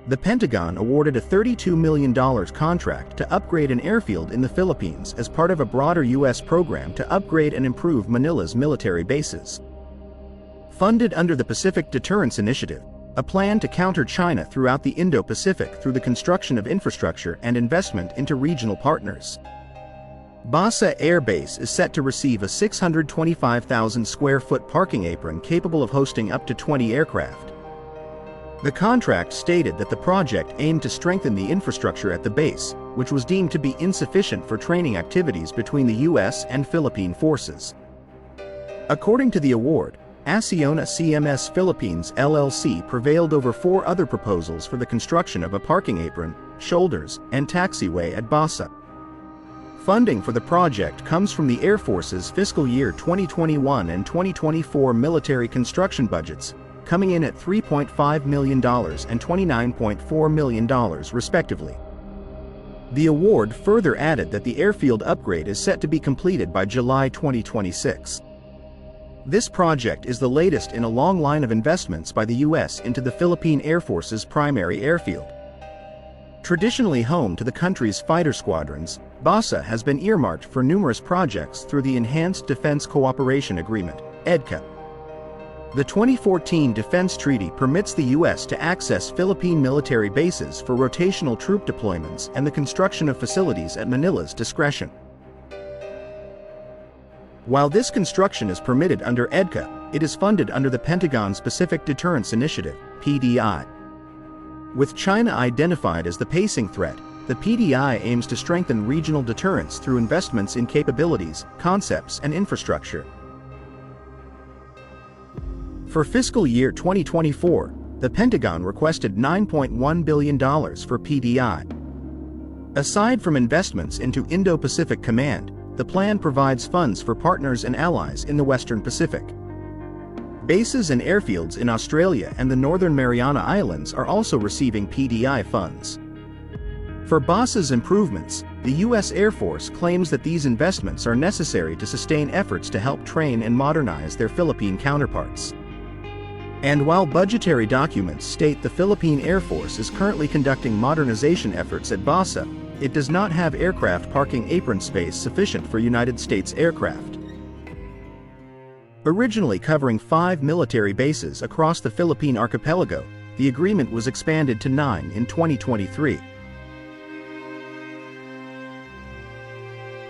The Pentagon awarded a $32 million contract to upgrade an airfield in the Philippines as part of a broader U.S. program to upgrade and improve Manila's military bases. Funded under the Pacific Deterrence Initiative, a plan to counter China throughout the Indo-Pacific through the construction of infrastructure and investment into regional partners. Basa Air Base is set to receive a 625,000 square foot parking apron capable of hosting up to 20 aircraft. The contract stated that the project aimed to strengthen the infrastructure at the base, which was deemed to be insufficient for training activities between the U.S. and Philippine forces. According to the award, Acciona CMS Philippines LLC prevailed over 4 other proposals for the construction of a parking apron, shoulders, and taxiway at Basa. Funding for the project comes from the Air Force's fiscal year 2021 and 2024 military construction budgets, coming in at $3.5 million and $29.4 million respectively. The award further added that the airfield upgrade is set to be completed by July 2026. This project is the latest in a long line of investments by the U.S. into the Philippine Air Force's primary airfield. Traditionally home to the country's fighter squadrons, Basa has been earmarked for numerous projects through the Enhanced Defense Cooperation Agreement, EDCA. The 2014 Defense Treaty permits the U.S. to access Philippine military bases for rotational troop deployments and the construction of facilities at Manila's discretion. While this construction is permitted under EDCA, it is funded under the Pentagon's Pacific Deterrence Initiative, PDI. With China identified as the pacing threat, the PDI aims to strengthen regional deterrence through investments in capabilities, concepts, and infrastructure. For fiscal year 2024, the Pentagon requested $9.1 billion for PDI. Aside from investments into Indo-Pacific Command, the plan provides funds for partners and allies in the Western Pacific. Bases and airfields in Australia and the Northern Mariana Islands are also receiving PDI funds. For Basa's improvements, the U.S. Air Force claims that these investments are necessary to sustain efforts to help train and modernize their Philippine counterparts. And while budgetary documents state the Philippine Air Force is currently conducting modernization efforts at Basa, it does not have aircraft parking apron space sufficient for United States aircraft. Originally covering 5 military bases across the Philippine archipelago, the agreement was expanded to 9 in 2023.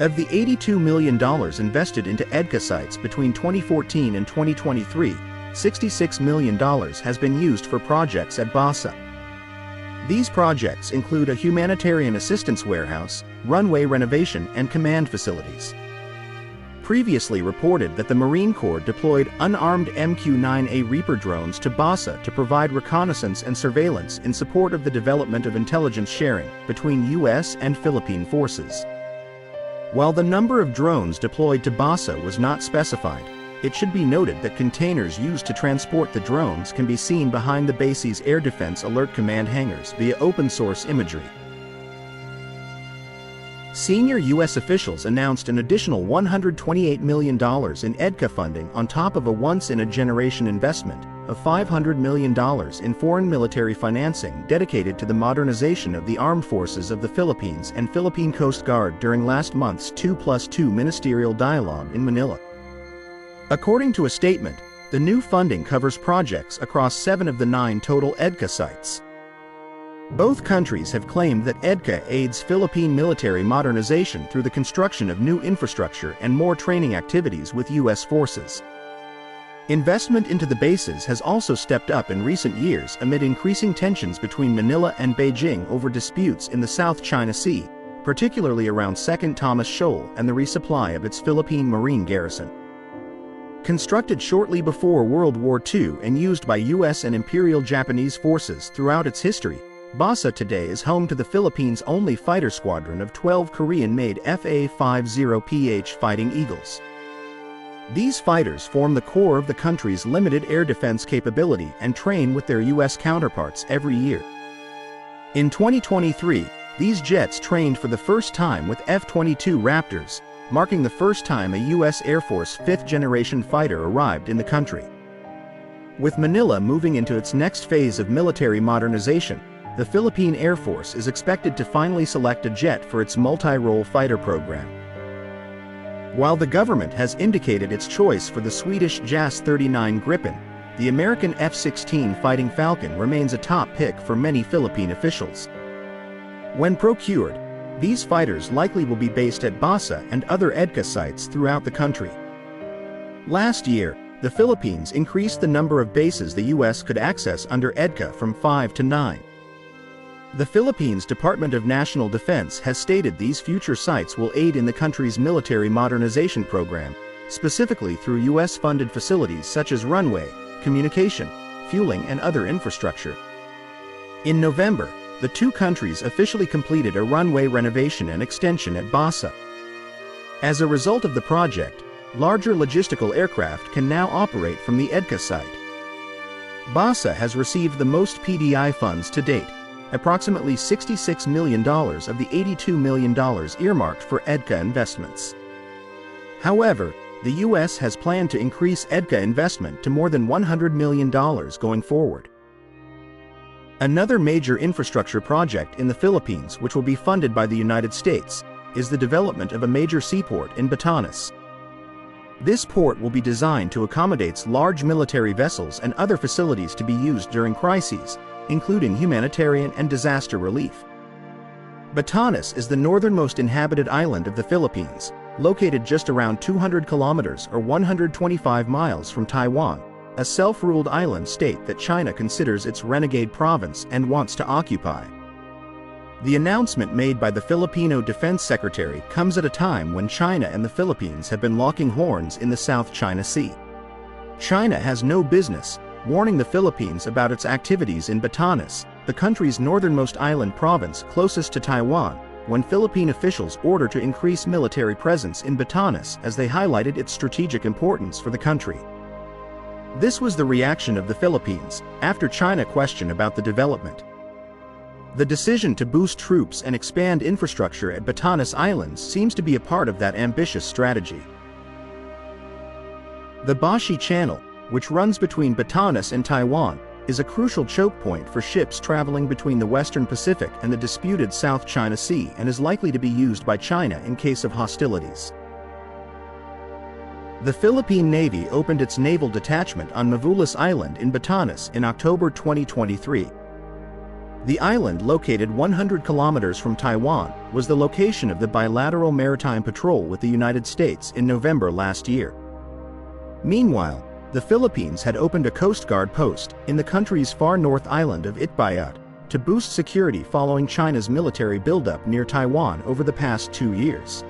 Of the $82 million invested into EDCA sites between 2014 and 2023, $66 million has been used for projects at Basa. These projects include a humanitarian assistance warehouse, runway renovation, and command facilities. Previously reported that the Marine Corps deployed unarmed MQ-9A Reaper drones to Basa to provide reconnaissance and surveillance in support of the development of intelligence sharing between U.S. and Philippine forces. While the number of drones deployed to Basa was not specified, it should be noted that containers used to transport the drones can be seen behind the base's Air Defense Alert Command hangars via open-source imagery. Senior U.S. officials announced an additional $128 million in EDCA funding on top of a once-in-a-generation investment of $500 million in foreign military financing dedicated to the modernization of the armed forces of the Philippines and Philippine Coast Guard during last month's 2+2 ministerial dialogue in Manila. According to a statement, the new funding covers projects across 7 of the 9 total EDCA sites. Both countries have claimed that EDCA aids Philippine military modernization through the construction of new infrastructure and more training activities with U.S. forces. Investment into the bases has also stepped up in recent years amid increasing tensions between Manila and Beijing over disputes in the South China Sea, particularly around 2nd Thomas Shoal and the resupply of its Philippine Marine garrison. Constructed shortly before World War II and used by U.S. and Imperial Japanese forces throughout its history, Basa today is home to the Philippines' only fighter squadron of 12 Korean-made FA-50PH Fighting Eagles. These fighters form the core of the country's limited air defense capability and train with their U.S. counterparts every year. In 2023, these jets trained for the first time with F-22 Raptors, marking the first time a U.S. Air Force 5th-generation fighter arrived in the country. With Manila moving into its next phase of military modernization, the Philippine Air Force is expected to finally select a jet for its multi-role fighter program. While the government has indicated its choice for the Swedish JAS 39 Gripen, the American F-16 Fighting Falcon remains a top pick for many Philippine officials. When procured, these fighters likely will be based at Basa and other EDCA sites throughout the country. Last year, the Philippines increased the number of bases the U.S. could access under EDCA from 5 to 9. The Philippines Department of National Defense has stated these future sites will aid in the country's military modernization program, specifically through U.S.-funded facilities such as runway, communication, fueling and other infrastructure. In November, the two countries officially completed a runway renovation and extension at Basa. As a result of the project, larger logistical aircraft can now operate from the EDCA site. Basa has received the most PDI funds to date, approximately $66 million of the $82 million earmarked for EDCA investments. However, the U.S. has planned to increase EDCA investment to more than $100 million going forward. Another major infrastructure project in the Philippines, which will be funded by the United States, is the development of a major seaport in Batanes. This port will be designed to accommodate large military vessels and other facilities to be used during crises, including humanitarian and disaster relief. Batanes is the northernmost inhabited island of the Philippines, located just around 200 kilometers or 125 miles from Taiwan, a self-ruled island state that China considers its renegade province and wants to occupy. The announcement made by the Filipino Defense Secretary comes at a time when China and the Philippines have been locking horns in the South China Sea. China has no business warning the Philippines about its activities in Batanes, the country's northernmost island province closest to Taiwan, when Philippine officials ordered to increase military presence in Batanes as they highlighted its strategic importance for the country. This was the reaction of the Philippines after China questioned about the development. The decision to boost troops and expand infrastructure at Batanes Islands seems to be a part of that ambitious strategy. The Bashi Channel, which runs between Batanes and Taiwan, is a crucial choke point for ships traveling between the Western Pacific and the disputed South China Sea and is likely to be used by China in case of hostilities. The Philippine Navy opened its naval detachment on Mavulas Island in Batanes in October 2023. The island, located 100 kilometers from Taiwan, was the location of the bilateral maritime patrol with the United States in November last year. Meanwhile, the Philippines had opened a Coast Guard post in the country's far north island of Itbayat to boost security following China's military buildup near Taiwan over the past 2 years.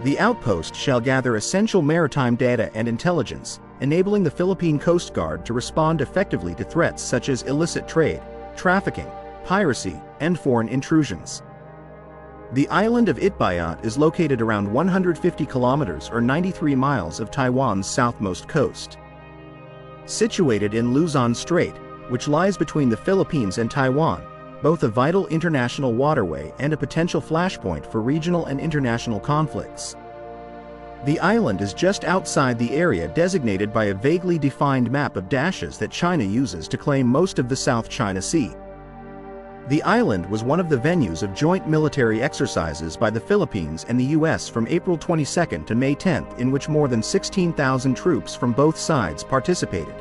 The outpost shall gather essential maritime data and intelligence, enabling the Philippine Coast Guard to respond effectively to threats such as illicit trade, trafficking, piracy, and foreign intrusions. The island of Itbayat is located around 150 kilometers or 93 miles of Taiwan's southmost coast. Situated in Luzon Strait, which lies between the Philippines and Taiwan, both a vital international waterway and a potential flashpoint for regional and international conflicts. The island is just outside the area designated by a vaguely defined map of dashes that China uses to claim most of the South China Sea. The island was one of the venues of joint military exercises by the Philippines and the U.S. from April 22 to May 10, in which more than 16,000 troops from both sides participated.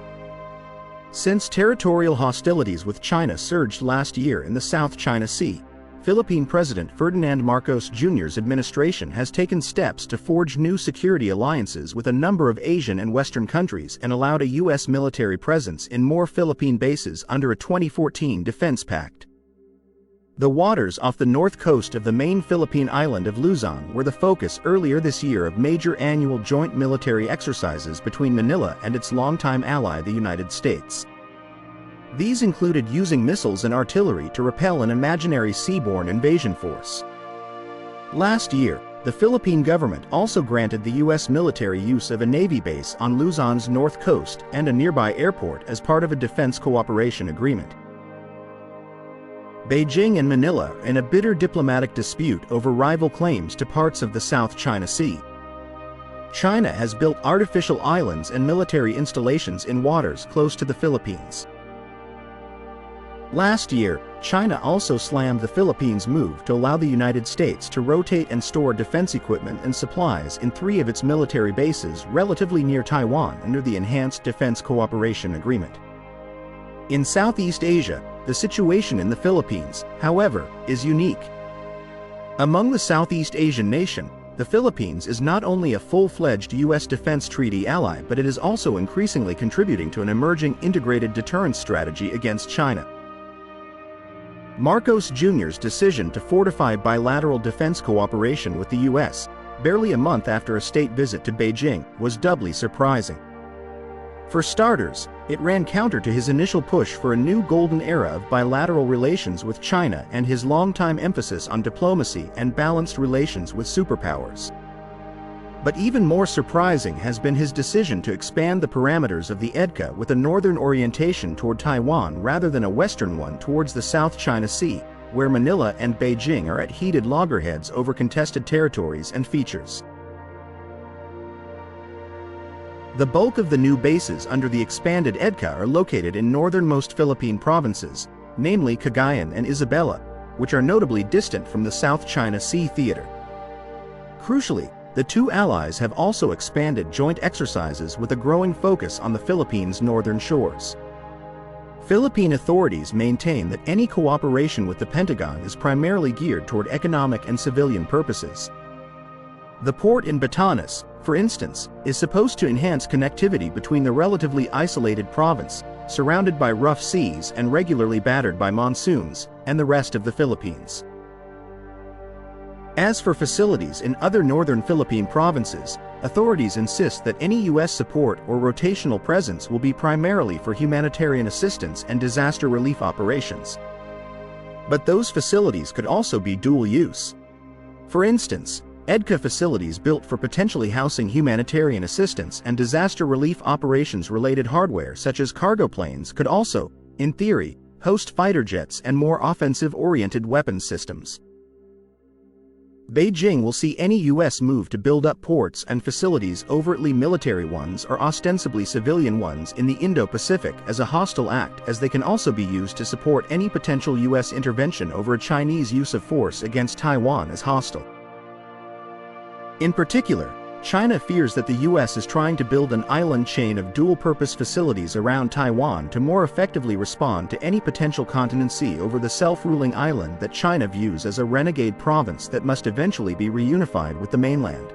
Since territorial hostilities with China surged last year in the South China Sea, Philippine President Ferdinand Marcos Jr.'s administration has taken steps to forge new security alliances with a number of Asian and Western countries and allowed a U.S. military presence in more Philippine bases under a 2014 defense pact. The waters off the north coast of the main Philippine island of Luzon were the focus earlier this year of major annual joint military exercises between Manila and its longtime ally, the United States. These included using missiles and artillery to repel an imaginary seaborne invasion force. Last year, the Philippine government also granted the U.S. military use of a Navy base on Luzon's north coast and a nearby airport as part of a defense cooperation agreement. Beijing and Manila are in a bitter diplomatic dispute over rival claims to parts of the South China Sea. China has built artificial islands and military installations in waters close to the Philippines. Last year, China also slammed the Philippines' move to allow the United States to rotate and store defense equipment and supplies in 3 of its military bases relatively near Taiwan under the Enhanced Defense Cooperation Agreement. In Southeast Asia, the situation in the Philippines, however, is unique. Among the Southeast Asian nations, the Philippines is not only a full-fledged U.S. defense treaty ally, but it is also increasingly contributing to an emerging integrated deterrence strategy against China. Marcos Jr.'s decision to fortify bilateral defense cooperation with the U.S., barely a month after a state visit to Beijing, was doubly surprising. For starters, it ran counter to his initial push for a new golden era of bilateral relations with China and his longtime emphasis on diplomacy and balanced relations with superpowers. But even more surprising has been his decision to expand the parameters of the EDCA with a northern orientation toward Taiwan rather than a western one towards the South China Sea, where Manila and Beijing are at heated loggerheads over contested territories and features. The bulk of the new bases under the expanded EDCA are located in northernmost Philippine provinces, namely Cagayan and Isabela, which are notably distant from the South China Sea theater. Crucially, the two allies have also expanded joint exercises with a growing focus on the Philippines' northern shores. Philippine authorities maintain that any cooperation with the Pentagon is primarily geared toward economic and civilian purposes. The port in Batanes, for instance, is supposed to enhance connectivity between the relatively isolated province, surrounded by rough seas and regularly battered by monsoons, and the rest of the Philippines. As for facilities in other northern Philippine provinces, authorities insist that any U.S. support or rotational presence will be primarily for humanitarian assistance and disaster relief operations. But those facilities could also be dual use. For instance, EDCA facilities built for potentially housing humanitarian assistance and disaster relief operations-related hardware such as cargo planes could also, in theory, host fighter jets and more offensive-oriented weapons systems. Beijing will see any U.S. move to build up ports and facilities, overtly military ones or ostensibly civilian ones, in the Indo-Pacific as a hostile act, as they can also be used to support any potential U.S. intervention over a Chinese use of force against Taiwan as hostile. In particular, China fears that the U.S. is trying to build an island chain of dual-purpose facilities around Taiwan to more effectively respond to any potential contingency over the self-ruling island that China views as a renegade province that must eventually be reunified with the mainland.